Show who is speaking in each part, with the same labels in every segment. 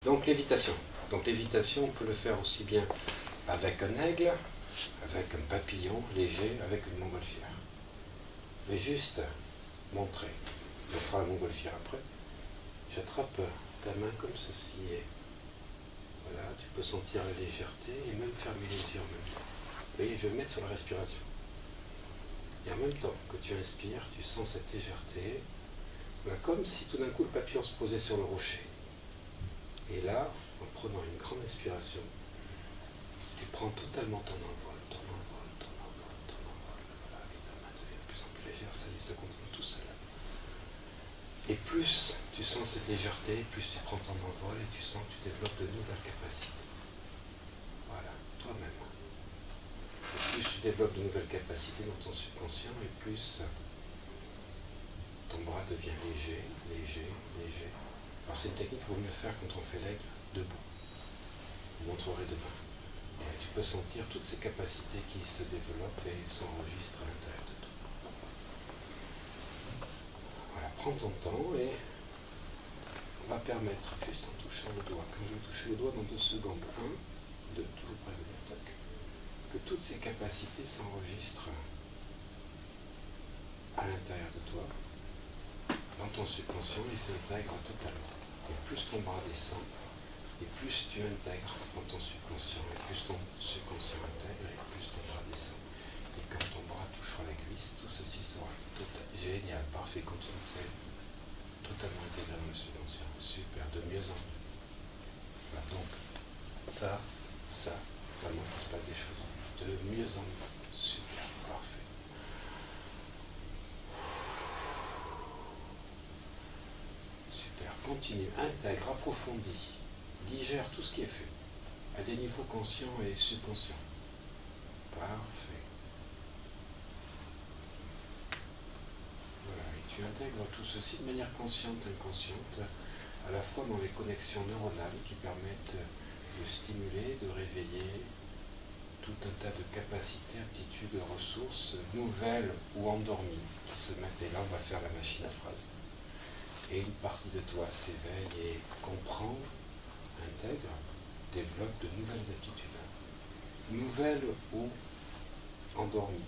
Speaker 1: Donc lévitation. Donc lévitation, on peut le faire aussi bien avec un aigle, avec un papillon léger, avec une montgolfière. Je vais juste montrer. On fera la montgolfière après. J'attrape ta main comme ceci et voilà, tu peux sentir la légèreté et même fermer les yeux en même temps. Vous voyez, je vais mettre sur la respiration. Et en même temps que tu inspires, tu sens cette légèreté. Voilà, comme si tout d'un coup le papillon se posait sur le rocher. Et là, en prenant une grande inspiration, tu prends totalement ton envol, ton envol, ton envol, ton envol. Voilà, et ta main devient de plus en plus légère, ça y est, ça continue tout seul. Et plus tu sens cette légèreté, plus tu prends ton envol et tu sens que tu développes de nouvelles capacités. Voilà, toi-même. Et plus tu développes de nouvelles capacités dans ton subconscient, et plus ton bras devient léger, léger, léger. Alors c'est une technique qu'il vaut mieux faire quand on fait l'aigle debout. Je vous montrerai demain. Et tu peux sentir toutes ces capacités qui se développent et s'enregistrent à l'intérieur de toi. Voilà, prends ton temps et on va permettre, juste en touchant le doigt, quand je vais toucher le doigt dans 2 secondes, 1, 2, toujours près de l'attaque, que toutes ces capacités s'enregistrent à l'intérieur de toi, dans ton subconscient, et s'intègrent totalement. Et plus ton bras descend, et plus tu intègres dans ton subconscient, et plus ton subconscient intègre, et plus ton bras descend. Et quand ton bras touchera la cuisse, tout ceci sera génial, parfait, continue, totalement intégré dans le subconscient. Super, de mieux en mieux. Voilà, donc, ça montre qu'il se passe des choses. De mieux en mieux. Super, parfait. Continue, intègre, approfondis, digère tout ce qui est fait, à des niveaux conscients et subconscients. Parfait. Voilà, et tu intègres tout ceci de manière consciente, inconsciente, à la fois dans les connexions neuronales qui permettent de stimuler, de réveiller tout un tas de capacités, aptitudes, ressources nouvelles ou endormies qui se mettent. Et là, on va faire la machine à phrases. Et une partie de toi s'éveille et comprend, intègre, développe de nouvelles aptitudes. Nouvelles ou endormies,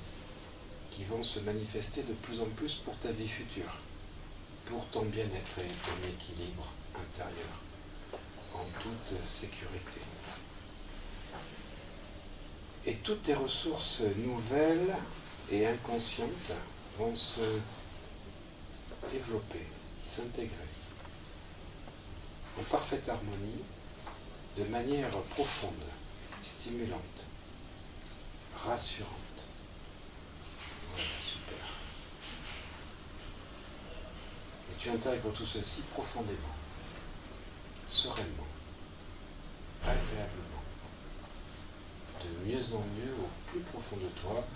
Speaker 1: qui vont se manifester de plus en plus pour ta vie future, pour ton bien-être et ton équilibre intérieur, en toute sécurité. Et toutes tes ressources nouvelles et inconscientes vont se développer, s'intégrer en parfaite harmonie, de manière profonde, stimulante, rassurante. Voilà, super. Et tu intègres tout ceci profondément, sereinement, agréablement, de mieux en mieux au plus profond de toi,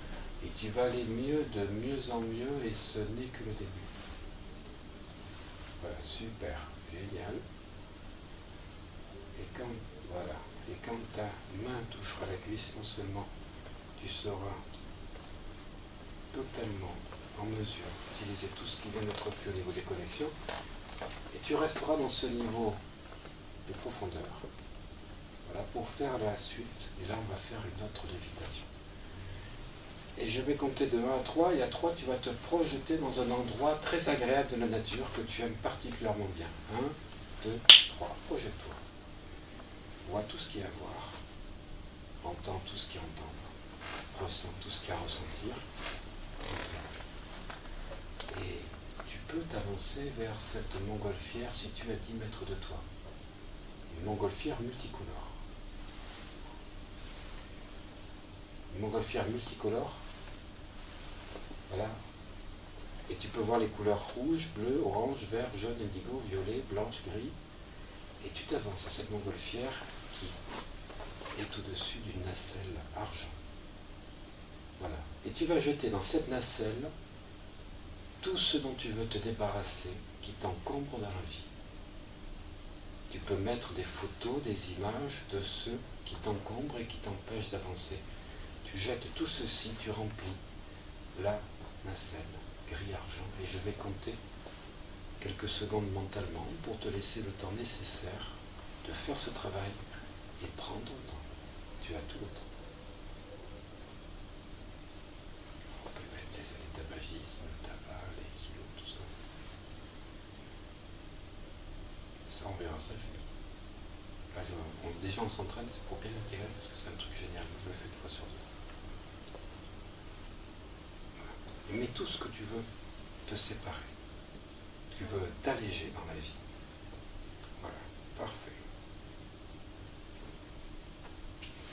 Speaker 1: et tu vas aller mieux de mieux en mieux, et ce n'est que le début. Voilà, super, génial. Et quand ta main touchera la cuisse, non seulement tu seras totalement en mesure d'utiliser tout ce qui vient d'être fait au niveau des connexions, et tu resteras dans ce niveau de profondeur. Voilà, pour faire la suite, et là on va faire une autre lévitation. Et je vais compter de 1 à 3, et à 3 tu vas te projeter dans un endroit très agréable de la nature que tu aimes particulièrement bien. 1, 2, 3, projette-toi. Vois tout ce qu'il y a à voir, entends tout ce qu'il y a à entendre, ressens tout ce qu'il y a à ressentir. Et tu peux t'avancer vers cette montgolfière située à 10 mètres de toi. Une montgolfière multicolore. Une montgolfière multicolore. Voilà. Et tu peux voir les couleurs rouge, bleu, orange, vert, jaune, indigo, violet, blanche, gris. Et tu t'avances à cette montgolfière qui est au-dessus d'une nacelle argent. Voilà. Et tu vas jeter dans cette nacelle tout ce dont tu veux te débarrasser qui t'encombre dans la vie. Tu peux mettre des photos, des images de ceux qui t'encombrent et qui t'empêchent d'avancer. Tu jettes tout ceci, tu remplis la nacelle gris-argent. Et je vais compter quelques secondes mentalement pour te laisser le temps nécessaire de faire ce travail et prends ton temps. Tu as tout le temps. On peut mettre les années de tabagisme, le tabac, les kilos, tout ça. Ça, on verra ça. Là, déjà, on s'entraîne, c'est pour bien l'intégrer parce que c'est un truc génial. Je le fais 2 fois sur 2. Voilà. Mais tout ce que tu veux te séparer. Tu veux t'alléger dans la vie. Voilà, parfait.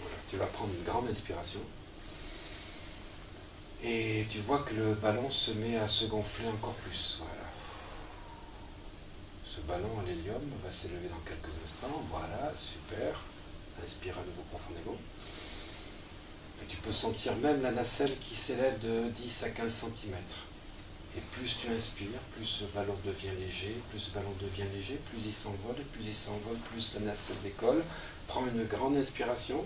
Speaker 1: Voilà, tu vas prendre une grande inspiration. Et tu vois que le ballon se met à se gonfler encore plus. Voilà. Ce ballon à l'hélium va s'élever dans quelques instants. Voilà, super. Inspire à nouveau profondément. Et tu peux sentir même la nacelle qui s'élève de 10 à 15 cm. Et plus tu inspires, plus ce ballon devient léger, plus il s'envole, plus la nacelle décolle. Prends une grande inspiration.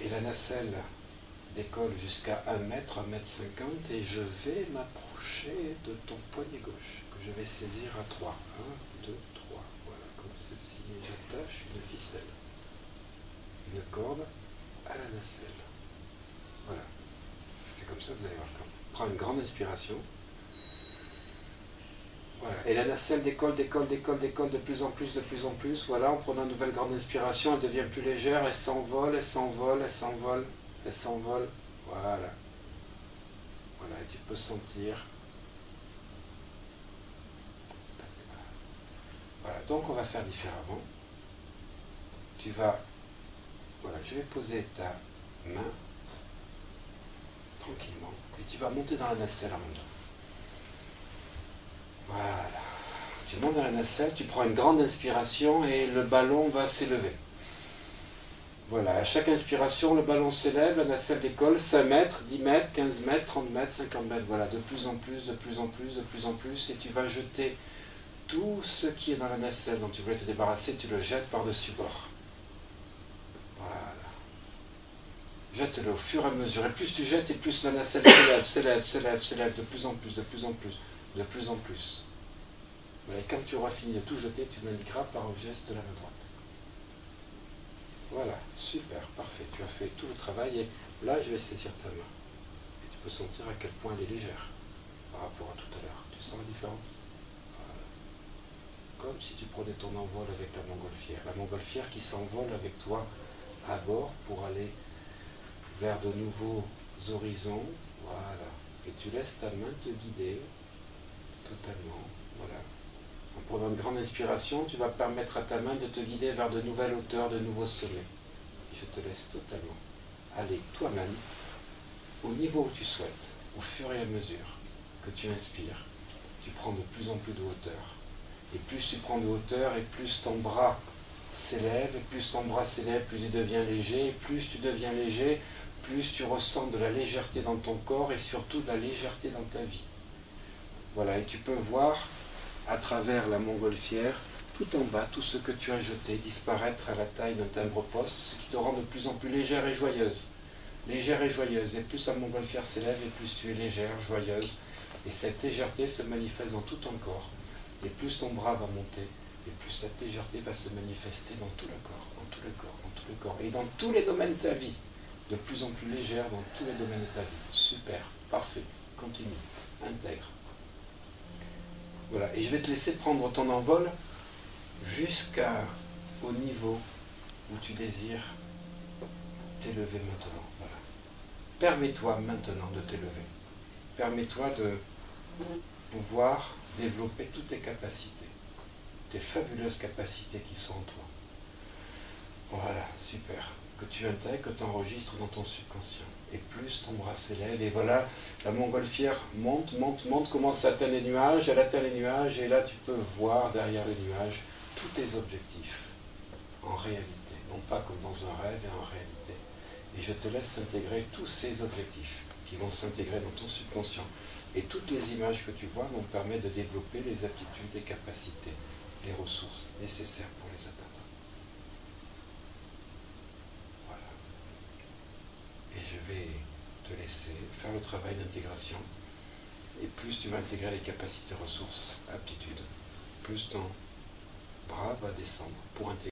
Speaker 1: Et la nacelle décolle jusqu'à 1 mètre, 1,50 m, et je vais m'approcher de ton poignet gauche, que je vais saisir à 3. 1, 2, 3. Voilà, comme ceci. Et j'attache une ficelle, une corde à la nacelle. Voilà. Je fais comme ça, vous allez voir. Prends une grande inspiration. Voilà. Et la nacelle décolle de plus en plus. Voilà, en prenant une nouvelle grande inspiration, elle devient plus légère, elle s'envole. Voilà. Voilà, et tu peux sentir. Voilà, donc on va faire différemment. Tu vas. Voilà, je vais poser ta main tranquillement. Et tu vas monter dans la nacelle en même temps. Voilà. Tu montes dans la nacelle, tu prends une grande inspiration et le ballon va s'élever. Voilà, à chaque inspiration, le ballon s'élève, la nacelle décolle, 5 mètres, 10 mètres, 15 mètres, 30 mètres, 50 mètres, voilà, de plus en plus, et tu vas jeter tout ce qui est dans la nacelle dont tu voulais te débarrasser, tu le jettes par-dessus bord. Voilà. Jette-le au fur et à mesure, et plus tu jettes, et plus la nacelle s'élève, de plus en plus. Voilà, et quand tu auras fini de tout jeter, tu m'indiqueras par un geste de la main droite. Voilà, super, parfait. Tu as fait tout le travail et là, je vais saisir ta main. Et tu peux sentir à quel point elle est légère par rapport à tout à l'heure. Tu sens la différence? Voilà. Comme si tu prenais ton envol avec la montgolfière. La montgolfière qui s'envole avec toi à bord pour aller vers de nouveaux horizons. Voilà. Et tu laisses ta main te guider totalement. Voilà. En prenant une grande inspiration, tu vas permettre à ta main de te guider vers de nouvelles hauteurs, de nouveaux sommets. Et je te laisse totalement aller toi-même au niveau où tu souhaites, au fur et à mesure que tu inspires. Tu prends de plus en plus de hauteur. Et plus tu prends de hauteur, et plus ton bras s'élève, plus il devient léger, et plus tu deviens léger, plus tu ressens de la légèreté dans ton corps et surtout de la légèreté dans ta vie. Voilà, et tu peux voir à travers la montgolfière, tout en bas, tout ce que tu as jeté disparaître à la taille d'un timbre-poste, ce qui te rend de plus en plus légère et joyeuse. Légère et joyeuse, et plus la montgolfière s'élève, et plus tu es légère, joyeuse, et cette légèreté se manifeste dans tout ton corps. Et plus ton bras va monter, et plus cette légèreté va se manifester dans tout le corps, et dans tous les domaines de ta vie. De plus en plus légère dans tous les domaines de ta vie. Super, parfait, continue, intègre. Voilà, et je vais te laisser prendre ton envol jusqu'au niveau où tu désires t'élever maintenant. Voilà. Permets-toi maintenant de t'élever. Permets-toi de pouvoir développer toutes tes capacités, tes fabuleuses capacités qui sont en toi. Voilà, super. Que tu intègres, que tu enregistres dans ton subconscient. Et plus ton bras s'élève, et voilà, la montgolfière monte, commence à atteindre les nuages, elle atteint les nuages, et là tu peux voir derrière les nuages tous tes objectifs, en réalité, non pas comme dans un rêve, et en réalité. Et je te laisse intégrer tous ces objectifs qui vont s'intégrer dans ton subconscient. Et toutes les images que tu vois vont te permettre de développer les aptitudes, les capacités, les ressources nécessaires pour les atteindre. Et je vais te laisser faire le travail d'intégration. Et plus tu vas intégrer les capacités, ressources, aptitudes, plus ton bras va descendre pour intégrer.